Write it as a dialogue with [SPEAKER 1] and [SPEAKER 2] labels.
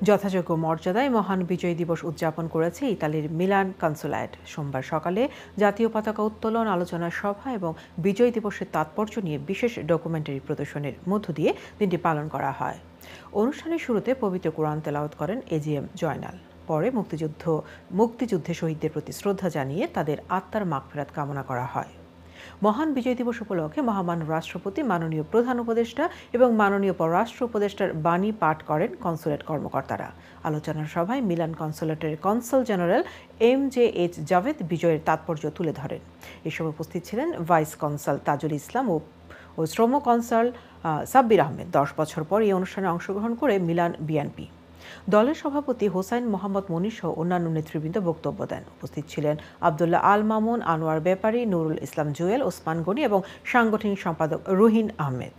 [SPEAKER 1] যথাযোগ্য মর্যাদায় মহান বিজয় দিবস উদযাপন করেছে ইতালির মিলান কনসুলেট। সোমবার সকালে জাতীয় পতাকা উত্তোলন, আলোচনা সভা এবং বিজয় দিবসের তাৎপর্য নিয়ে বিশেষ ডকুমেন্টারি প্রদর্শনীর মধ্য দিয়ে দিনটি পালন করা হয়। অনুষ্ঠানের শুরুতে পবিত্র কোরআন তেলাওয়াত করেন এজিএম জয়নাল। পরে মুক্তিযুদ্ধে শহীদদের প্রতি শ্রদ্ধা জানিয়ে তাদের আত্মার মাগফিরাত কামনা করা হয়। মহান বিজয় দিবস উপলক্ষে মহামান্য রাষ্ট্রপতি, মাননীয় প্রধান উপদেষ্টা এবং মাননীয় পররাষ্ট্র উপদেষ্টার বাণী পাঠ করেন কনসুলেট কর্মকর্তারা। আলোচনা সভায় মিলান কনসুলেটের কনসাল জেনারেল MJH জাভেদ বিজয়ের তাৎপর্য তুলে ধরেন। এসব উপস্থিত ছিলেন ভাইস কনসাল তাজুল ইসলাম ও শ্রম কনসাল সাব্বির আহমেদ। 10 বছর পর এই অনুষ্ঠানে অংশগ্রহণ করে মিলান বিএনপি দলের সভাপতি হোসাইন মোহাম্মদ মনির সহ অন্যান্য নেতৃবৃন্দ বক্তব্য দেন। উপস্থিত ছিলেন আবদুল্লাহ আল মামুন, আনোয়ার ব্যাপারী, নুরুল ইসলাম জুয়েল, ওসমান গনি এবং সাংগঠনিক সম্পাদক রুহিন আহমেদ।